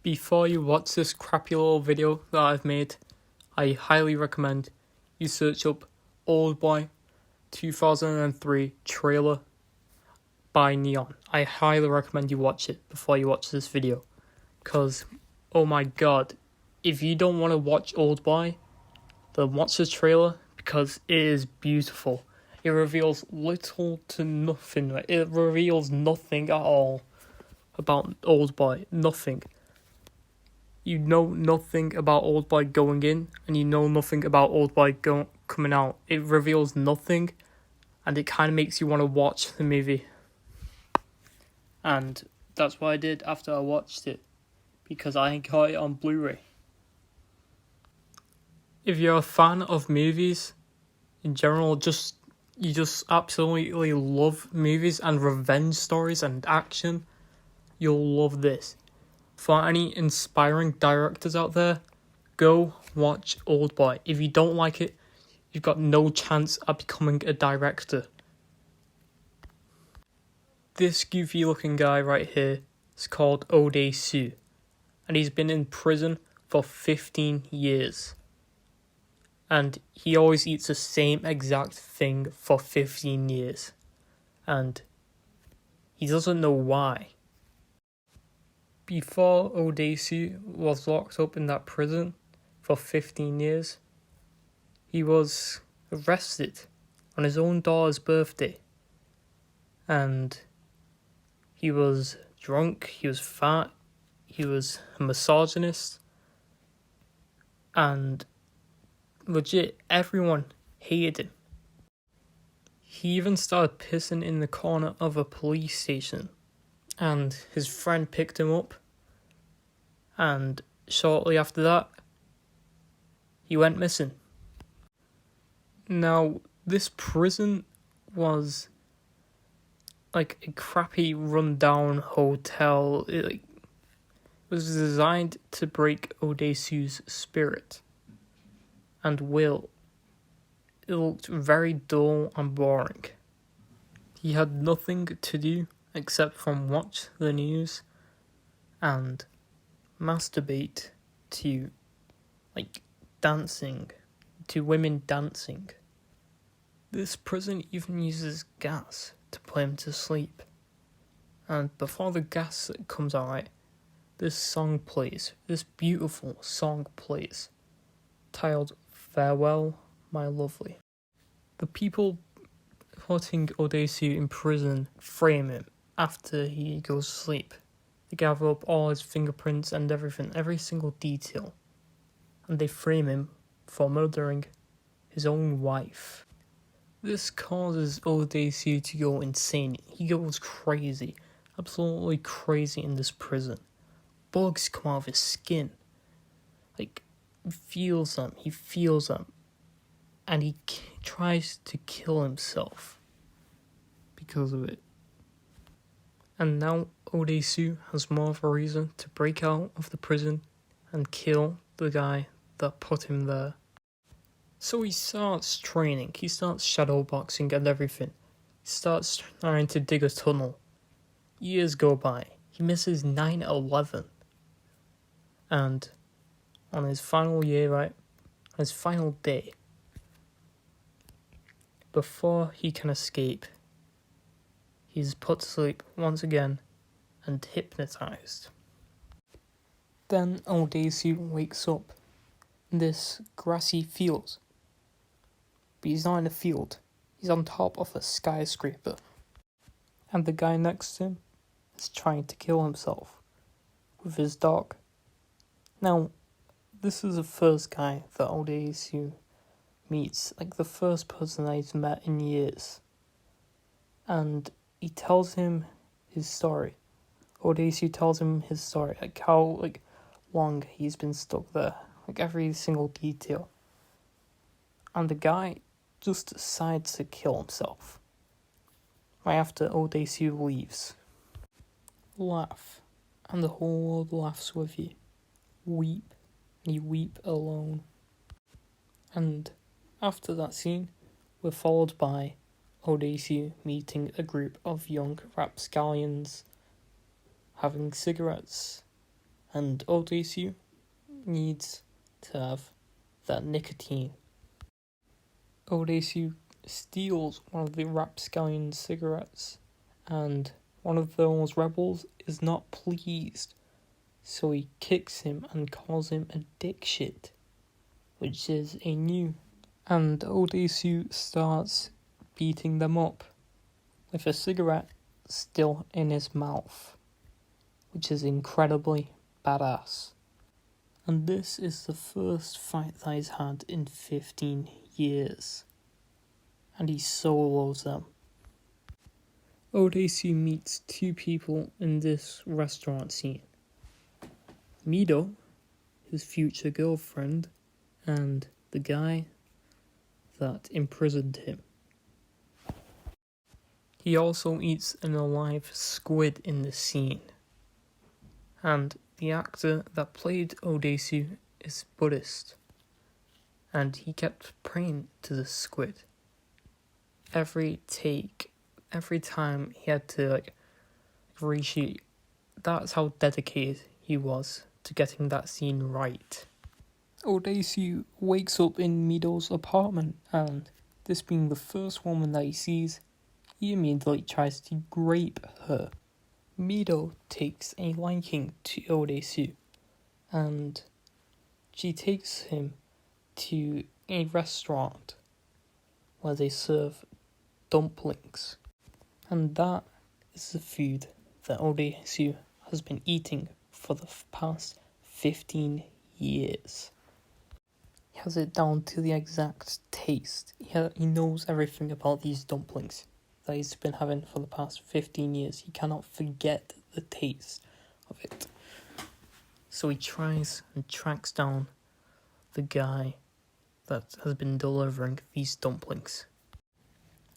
Before you watch this crappy little video that I've made, I highly recommend you search up Oldboy 2003 trailer by Neon. I highly recommend you watch it before you watch this video. Because, oh my god, if you don't want to watch Oldboy, then watch the trailer because it is beautiful. It reveals little to nothing. It reveals nothing at all about Oldboy. Nothing. You know nothing about Oldboy going in, and you know nothing about Oldboy coming out. It reveals nothing, and it kind of makes you want to watch the movie. And that's what I did after I watched it, because I got it on Blu-ray. If you're a fan of movies in general, you just absolutely love movies and revenge stories and action, you'll love this. For any inspiring directors out there, go watch Oldboy. If you don't like it, you've got no chance at becoming a director. This goofy looking guy right here is called Oldboy, and he's been in prison for 15 years. And he always eats the same exact thing for 15 years. And he doesn't know why. Before Oldboy was locked up in that prison for 15 years, he was arrested on his own daughter's birthday. And he was drunk, he was fat, he was a misogynist, and legit, everyone hated him. He even started pissing in the corner of a police station, and his friend picked him up, and shortly after that, he went missing. Now, this prison was like a crappy rundown hotel. It was designed to break Oldboy's spirit and will. It looked very dull and boring. He had nothing to do except from watch the news and masturbate to dancing, to women dancing. This prison even uses gas to put him to sleep. And before the gas comes out, this song plays, this beautiful song plays, titled Farewell, My Lovely. The people putting Oldboy in prison frame him after he goes to sleep. They gather up all his fingerprints and everything, every single detail, and they frame him for murdering his own wife. This causes Oldboy to go insane. He goes crazy, absolutely crazy in this prison. Bugs come out of his skin. He feels them, and he tries to kill himself because of it. And now Oldboy has more of a reason to break out of the prison and kill the guy that put him there. So he starts training, he starts shadowboxing and everything. He starts trying to dig a tunnel. Years go by, he misses 9/11. And on his final year, on his final day, before he can escape, he's put to sleep once again and hypnotized. Then Oldboy wakes up in this grassy field. But he's not in a field, he's on top of a skyscraper. And the guy next to him is trying to kill himself with his dog. Now, this is the first guy that Oldboy meets, the first person that he's met in years. And he tells him his story. Oldboy tells him his story, how long he's been stuck there, every single detail. And the guy just decides to kill himself right after Oldboy leaves. Laugh, and the whole world laughs with you. Weep, and you weep alone. And after that scene, we're followed by Oldboy meeting a group of young rapscallions, having cigarettes and Odaisu needs to have that nicotine. Odaisu steals one of the rapscallion cigarettes, and one of those rebels is not pleased, so he kicks him and calls him a dipshit, which is a new. And Odaisu starts beating them up with a cigarette still in his mouth, which is incredibly badass. And this is the first fight that he's had in 15 years, and he solos them. Odaisu meets two people in this restaurant scene. Mido, his future girlfriend, and the guy that imprisoned him. He also eats an alive squid in the scene. And the actor that played Odaisu is Buddhist, and he kept praying to the squid. Every time he had to reshoot. That's how dedicated he was to getting that scene right. Odaisu wakes up in Mido's apartment, and this being the first woman that he sees, he immediately tries to rape her. Mido takes a liking to Odaisu, and she takes him to a restaurant where they serve dumplings. And that is the food that Odaisu has been eating for the past 15 years. He has it down to the exact taste. He knows everything about these dumplings that he's been having for the past 15 years. He cannot forget the taste of it. So he tries and tracks down the guy that has been delivering these dumplings.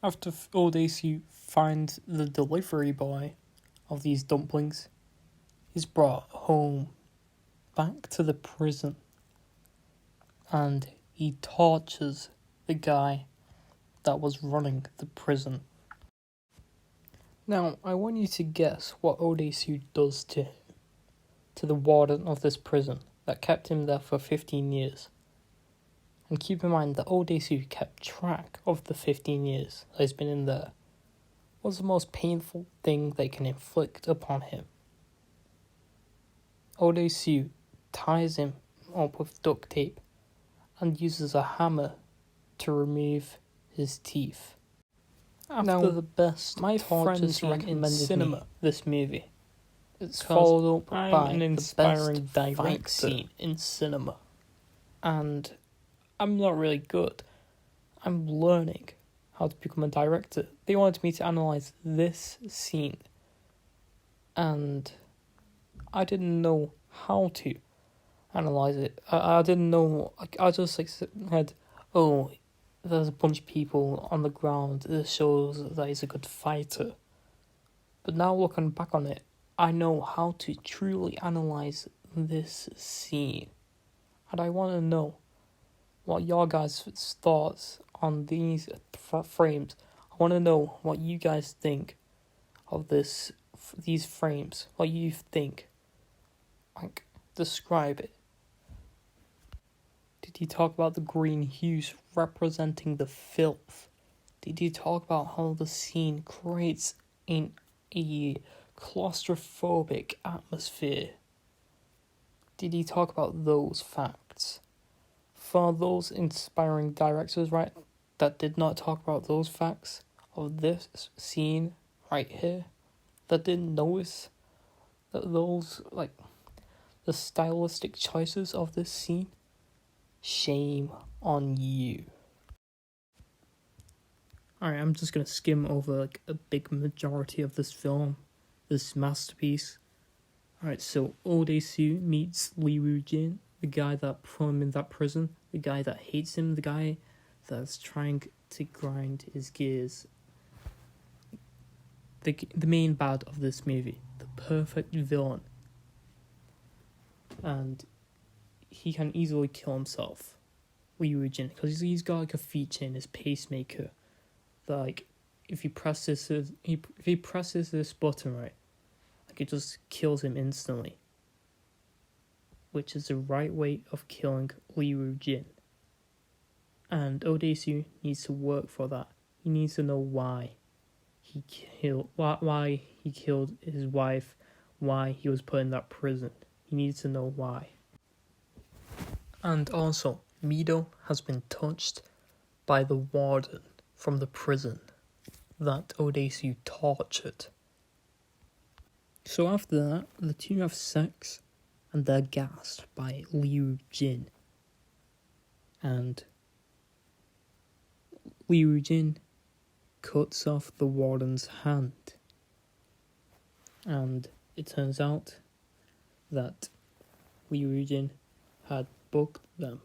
After Odaisu finds the delivery boy of these dumplings, he's brought home, back to the prison, and he tortures the guy that was running the prison. Now, I want you to guess what Odaisu does to the warden of this prison that kept him there for 15 years. And keep in mind that Odaisu kept track of the 15 years that he's been in there. What's the most painful thing they can inflict upon him? Odaisu ties him up with duct tape and uses a hammer to remove his teeth. After the best my friends recommended cinema me this movie. It's followed up by an inspiring the best fight scene in cinema. And I'm not really good. I'm learning how to become a director. They wanted me to analyse this scene, and I didn't know how to analyse it. I didn't know. I just said, oh, there's a bunch of people on the ground. This shows that he's a good fighter. But now looking back on it, I know how to truly analyse this scene. And I want to know what your guys' thoughts on these frames. I want to know what you guys think of these frames. What you think. Describe it. Did you talk about the green hues representing the filth? Did you talk about how the scene creates a claustrophobic atmosphere? Did you talk about those facts? For those inspiring directors, right, that did not talk about those facts of this scene right here, that didn't notice that those, the stylistic choices of this scene, shame on you. Alright, I'm just gonna skim over a big majority of this film, this masterpiece. Alright, so Odaisu meets Lee Woo-jin, the guy that put him in that prison, the guy that hates him, the guy that's trying to grind his gears. The main bad of this movie, the perfect villain. And he can easily kill himself, Lee Woo-jin, because he's got a feature in his pacemaker that if he presses this button, right, it just kills him instantly. which is the right way of killing Li Jin. And Odesu needs to work for that. He needs to know why he killed his wife, why he was put in that prison. He needs to know why. And also, Mido has been touched by the warden from the prison that Odesu tortured. So after that, the two have sex, and they're gassed by Liu Jin. And Liu Jin cuts off the warden's hand. And it turns out that Liu Jin had bugged them.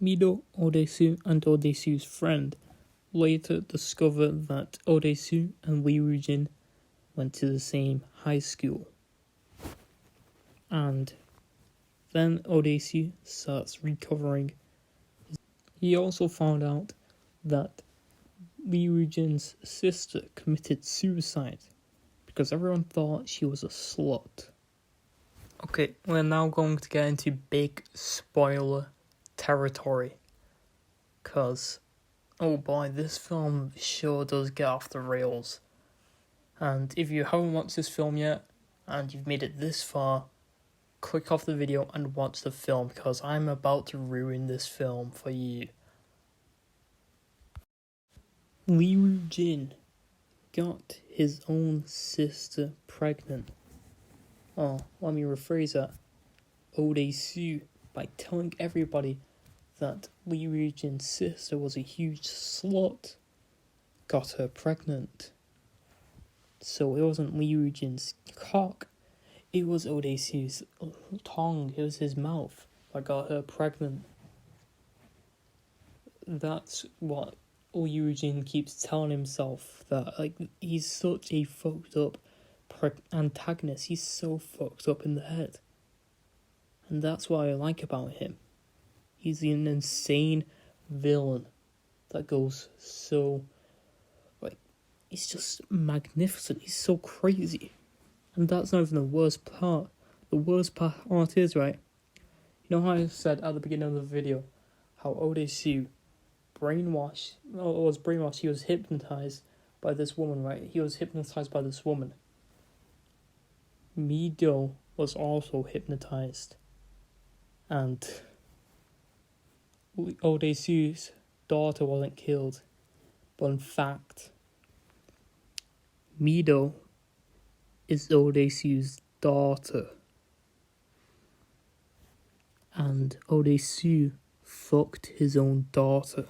Mido, Odesu, and Odesu's friend later discover that Odesu and Liu Jin went to the same high school. And then Odesu starts recovering. He also found out that Liu Jin's sister committed suicide because everyone thought she was a slut. Okay, we're now going to get into big spoiler territory. Because, oh boy, this film sure does get off the rails. And if you haven't watched this film yet, and you've made it this far, click off the video and watch the film, because I'm about to ruin this film for you. Liu Jin got his own sister pregnant. Oh, let me rephrase that. Odesu, by telling everybody that Liu Jin's sister was a huge slut, got her pregnant. So it wasn't Liu Jin's cock, it was Odesu's tongue, it was his mouth that got her pregnant. That's what Liu Jin keeps telling himself, that like he's such a fucked up antagonist, he's so fucked up in the head. And that's what I like about him. He's an insane villain that goes so, like, he's just magnificent, he's so crazy. And that's not even the worst part. The worst part is, right, you know how I said at the beginning of the video, how Odesu he was hypnotized by this woman, right? He was hypnotized by this woman. Mido was also hypnotized. And Odesu's daughter wasn't killed. But in fact, Mido is Odesu's daughter. And Odesu fucked his own daughter.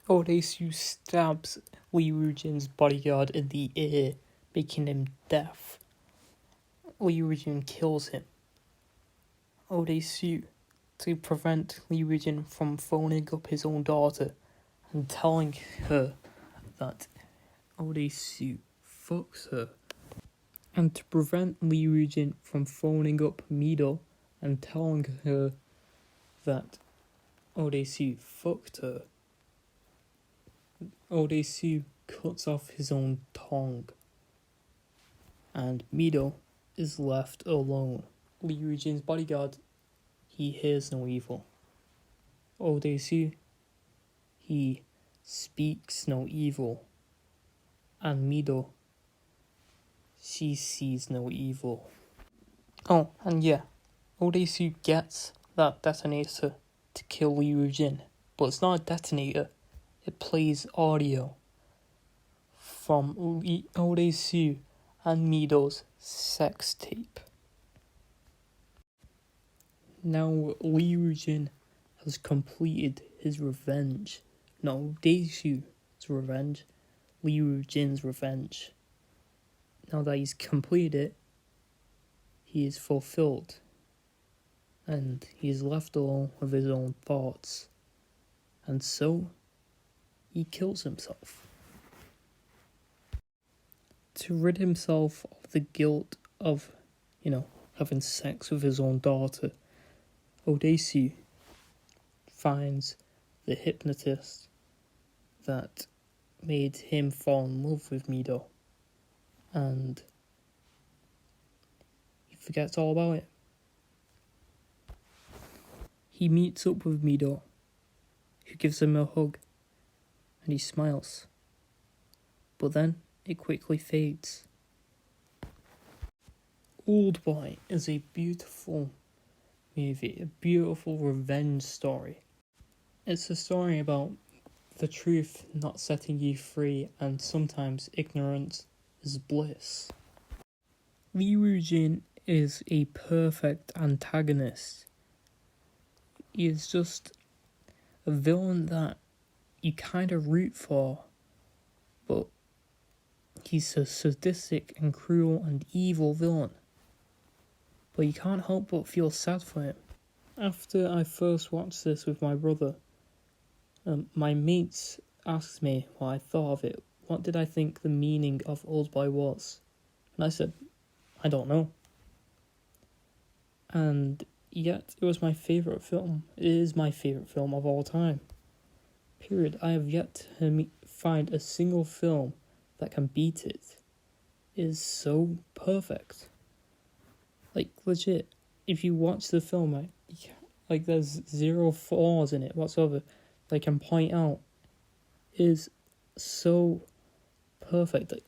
Odesu stabs Liu Jin's bodyguard in the ear, making him deaf. Liu Jin kills him. Odesu, to prevent Liu Jin from phoning up his own daughter and telling her that Odesu fucks her, and to prevent Liu Jin from phoning up Mido and telling her that Odesu fucked her, Odesu cuts off his own tongue, and Mido is left alone. Liu Jin's bodyguard, he hears no evil. Odesu, he speaks no evil. And Mido, she sees no evil. Oh, and yeah, Odesu gets that detonator to kill Liu Jin, but it's not a detonator, it plays audio from Odesu and Mido's sex tape. Now Liu Jin has completed his revenge. Not Odesu's revenge, Liu Jin's revenge. Now that he's completed it, he is fulfilled. And he is left alone with his own thoughts. And so, he kills himself. To rid himself of the guilt of, having sex with his own daughter, Odesu finds the hypnotist that made him fall in love with Mido. And he forgets all about it. He meets up with Mido, who gives him a hug, and he smiles. But then it quickly fades. Oldboy is a beautiful movie, a beautiful revenge story. It's a story about the truth not setting you free, and sometimes ignorance is bliss. Li Woo-jin is a perfect antagonist. He is just a villain that you kind of root for, but he's a sadistic and cruel and evil villain. But you can't help but feel sad for him. After I first watched this with my brother, my mates asked me what I thought of it. What did I think the meaning of Oldboy was? And I said, I don't know. And yet, it was my favourite film. It is my favourite film of all time. Period. I have yet to find a single film that can beat it. It is so perfect. Like, legit. If you watch the film, like there's zero flaws in it whatsoever that I can point out. It is so perfect. Like,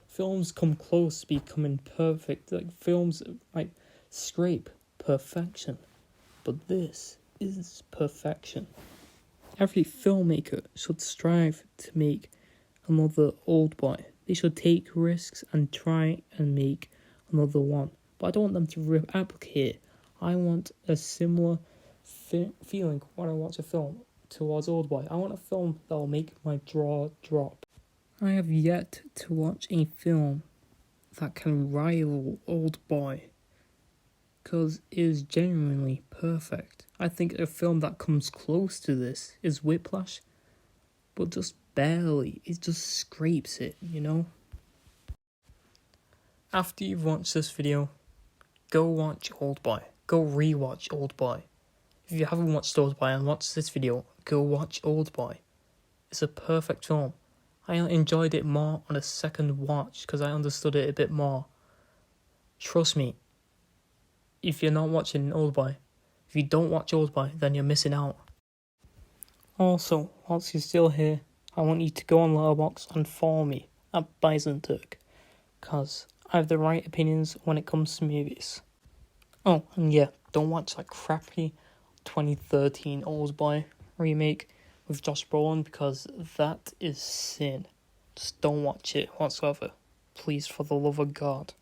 films come close to becoming perfect. Like, films like scrape perfection, but this is perfection. Every filmmaker should strive to make another Oldboy. They should take risks and try and make another one. But I don't want them to replicate it. I want a similar feeling when I watch a film towards Oldboy. I want a film that will make my jaw drop. I have yet to watch a film that can rival Oldboy, because it is genuinely perfect. I think a film that comes close to this is Whiplash, but just barely. It just scrapes it, you know? After you've watched this video, go watch Oldboy. Go rewatch Oldboy. If you haven't watched Oldboy and watched this video, go watch Oldboy. It's a perfect film. I enjoyed it more on a second watch because I understood it a bit more. Trust me, if you're not watching Oldboy, if you don't watch Oldboy, then you're missing out. Also, whilst you're still here, I want you to go on Letterboxd and follow me at Beisenterg, because I have the right opinions when it comes to movies. Oh, and yeah, don't watch that crappy 2013 Oldboy remake with Josh Brolin, because that is sin. Just don't watch it whatsoever. Please, for the love of God.